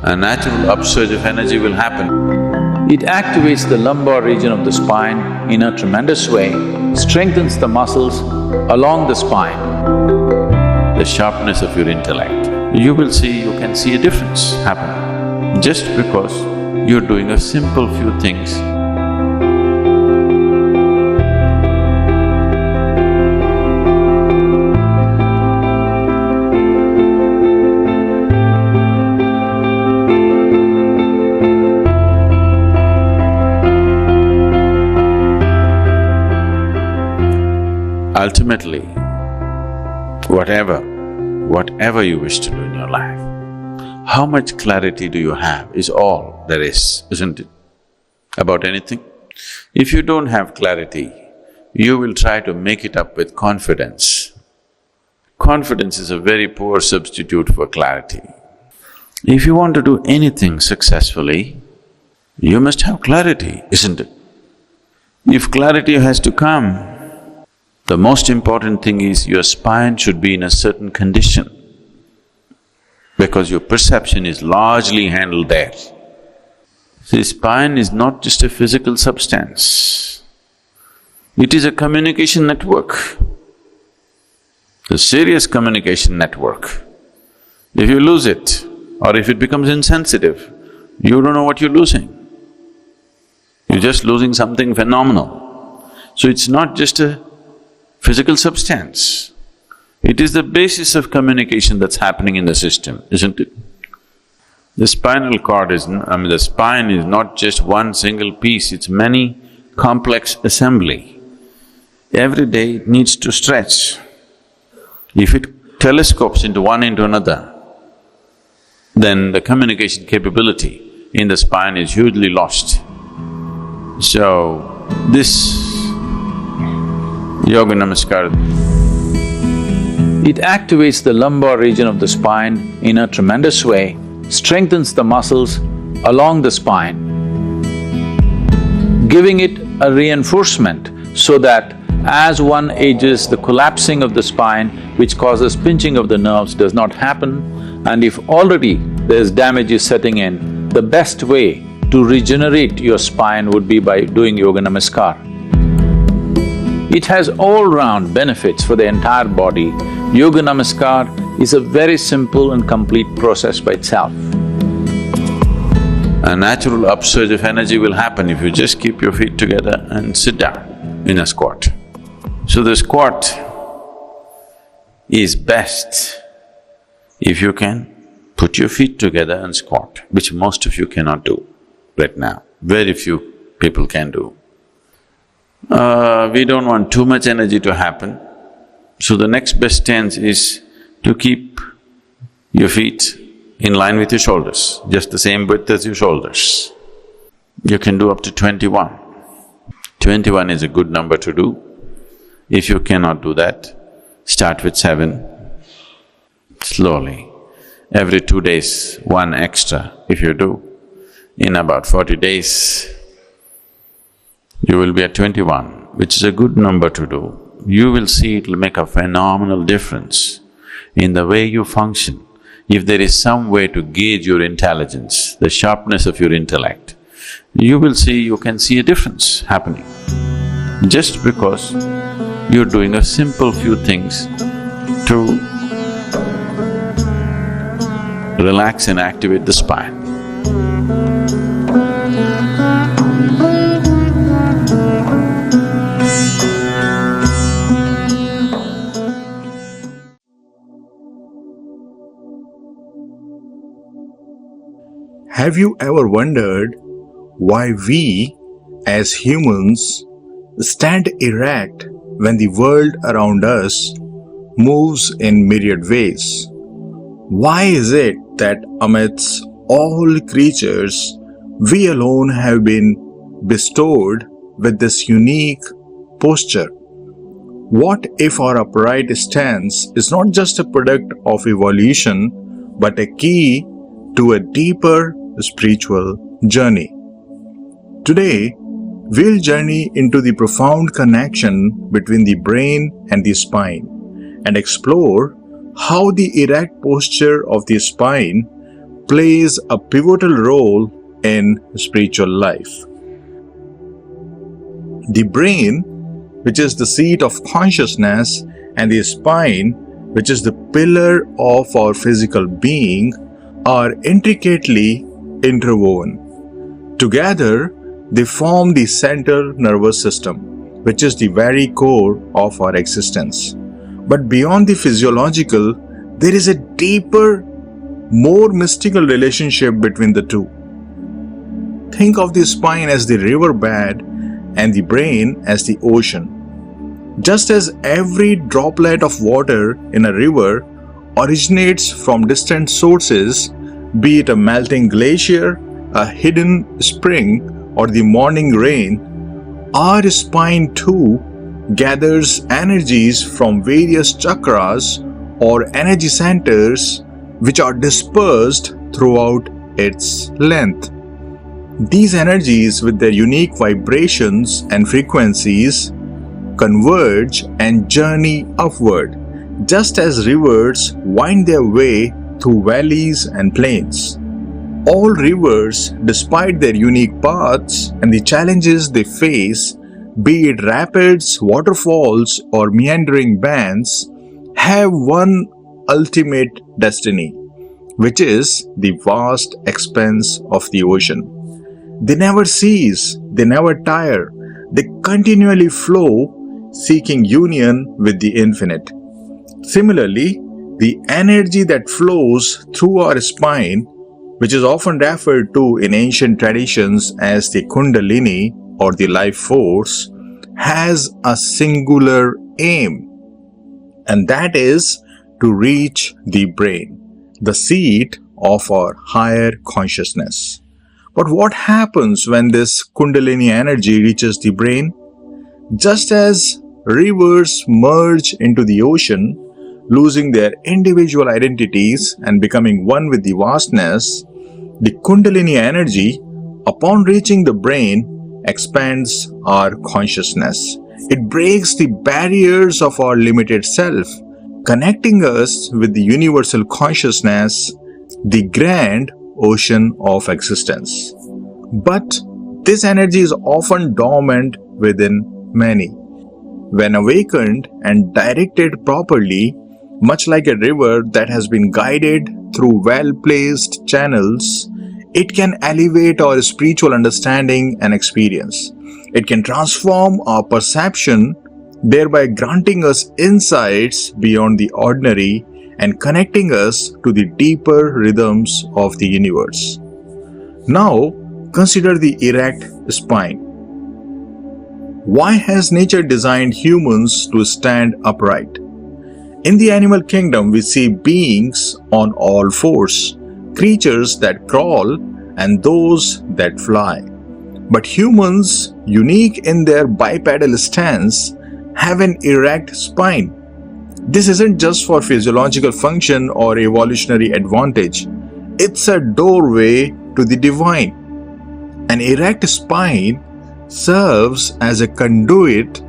A natural upsurge of energy will happen. It activates the lumbar region of the spine in a tremendous way, strengthens the muscles along the spine. The sharpness of your intellect. You will see, you can see a difference happen just because you're doing a simple few things. Ultimately, whatever you wish to do in your life, how much clarity do you have is all there is, isn't it? About anything. If you don't have clarity, you will try to make it up with confidence. Confidence is a very poor substitute for clarity. If you want to do anything successfully, you must have clarity, isn't it? If clarity has to come, the most important thing is your spine should be in a certain condition, because your perception is largely handled there. See, spine is not just a physical substance, it is a communication network, a serious communication network. If you lose it, or if it becomes insensitive, you don't know what you're losing. You're just losing something phenomenal. So it's not just a physical substance, it is the basis of communication that's happening in the system, isn't it? The spinal cord the spine is not just one single piece, it's many complex assembly. Every day it needs to stretch. If it telescopes into one into another, then the communication capability in the spine is hugely lost. So, this Yoga Namaskar, it activates the lumbar region of the spine in a tremendous way, strengthens the muscles along the spine, giving it a reinforcement so that as one ages, the collapsing of the spine, which causes pinching of the nerves, does not happen. And if already there's damage is setting in, the best way to regenerate your spine would be by doing Yoga Namaskar. It has all-round benefits for the entire body. Yoga Namaskar is a very simple and complete process by itself. a natural upsurge of energy will happen if you just keep your feet together and sit down in a squat. So the squat is best if you can put your feet together and squat, which most of you cannot do right now, very few people can do. We don't want too much energy to happen, so the next best stance is to keep your feet in line with your shoulders, just the same width as your shoulders. You can do up to 21. 21 is a good number to do. If you cannot do that, start with 7, slowly. Every 2 days, 1 extra if you do. In about 40 days, you will be at 21, which is a good number to do. You will see it'll make a phenomenal difference in the way you function. If there is some way to gauge your intelligence, the sharpness of your intellect, you will see, you can see a difference happening. Just because you're doing a simple few things to relax and activate the spine. Have you ever wondered why we, as humans, stand erect when the world around us moves in myriad ways? Why is it that amidst all creatures, we alone have been bestowed with this unique posture? What if our upright stance is not just a product of evolution, but a key to a deeper spiritual journey? Today, we'll journey into the profound connection between the brain and the spine and explore how the erect posture of the spine plays a pivotal role in spiritual life. The brain, which is the seat of consciousness, and the spine, which is the pillar of our physical being, are intricately interwoven. Together, they form the central nervous system, which is the very core of our existence. But beyond the physiological, there is a deeper, more mystical relationship between the two. Think of the spine as the riverbed and the brain as the ocean. Just as every droplet of water in a river originates from distant sources, be it a melting glacier, a hidden spring, or the morning rain, our spine too gathers energies from various chakras or energy centers which are dispersed throughout its length. These energies, with their unique vibrations and frequencies, converge and journey upward, just as rivers wind their way through valleys and plains. All rivers, despite their unique paths and the challenges they face, be it rapids, waterfalls, or meandering bands, have one ultimate destiny, which is the vast expanse of the ocean. They never cease, they never tire, they continually flow, seeking union with the infinite. Similarly, the energy that flows through our spine, which is often referred to in ancient traditions as the Kundalini or the life force, has a singular aim, and that is to reach the brain, the seat of our higher consciousness. But what happens when this Kundalini energy reaches the brain? Just as rivers merge into the ocean, losing their individual identities and becoming one with the vastness, the Kundalini energy, upon reaching the brain, expands our consciousness. It breaks the barriers of our limited self, connecting us with the universal consciousness, the grand ocean of existence. But this energy is often dormant within many. When awakened and directed properly, much like a river that has been guided through well-placed channels, it can elevate our spiritual understanding and experience. It can transform our perception, thereby granting us insights beyond the ordinary and connecting us to the deeper rhythms of the universe. Now, consider the erect spine. Why has nature designed humans to stand upright? In the animal kingdom, we see beings on all fours, creatures that crawl and those that fly. But humans, unique in their bipedal stance, have an erect spine. This isn't just for physiological function or evolutionary advantage. It's a doorway to the divine. An erect spine serves as a conduit,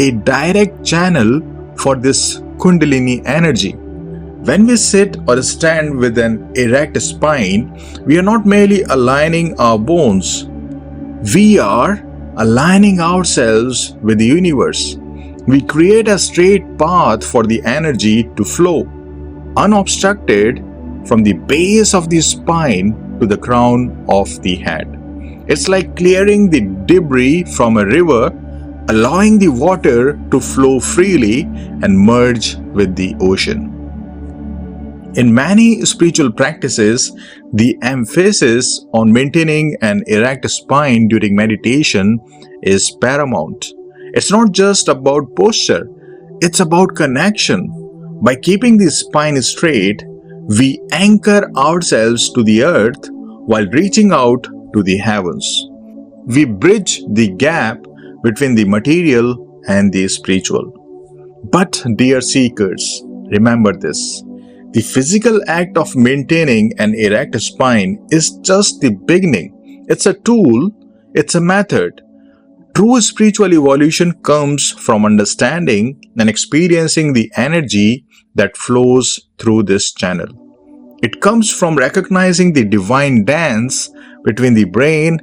a direct channel for this Kundalini energy. When we sit or stand with an erect spine, we are not merely aligning our bones. We are aligning ourselves with the universe. We create a straight path for the energy to flow, unobstructed, from the base of the spine to the crown of the head. It's like clearing the debris from a river, allowing the water to flow freely and merge with the ocean. In many spiritual practices, the emphasis on maintaining an erect spine during meditation is paramount. It's not just about posture, it's about connection. By keeping the spine straight, we anchor ourselves to the earth while reaching out to the heavens. We bridge the gap between the material and the spiritual. But, dear seekers, remember this. The physical act of maintaining an erect spine is just the beginning. It's a tool, it's a method. True spiritual evolution comes from understanding and experiencing the energy that flows through this channel. It comes from recognizing the divine dance between the brain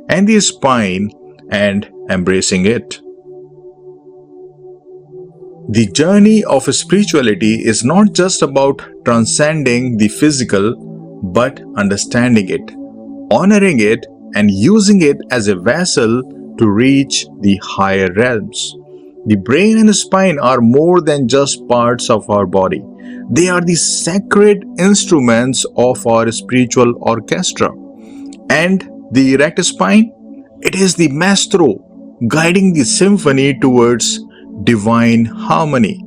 and the spine and embracing it. The journey of spirituality is not just about transcending the physical, but understanding it, honoring it, and using it as a vessel to reach the higher realms. The brain and spine are more than just parts of our body. They are the sacred instruments of our spiritual orchestra. And the erect spine? It is the maestro guiding the symphony towards divine harmony.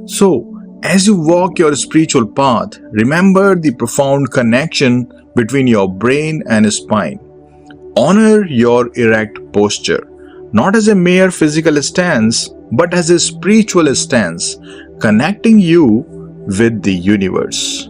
So, as you walk your spiritual path, remember the profound connection between your brain and spine. Honor your erect posture, not as a mere physical stance, but as a spiritual stance, connecting you with the universe.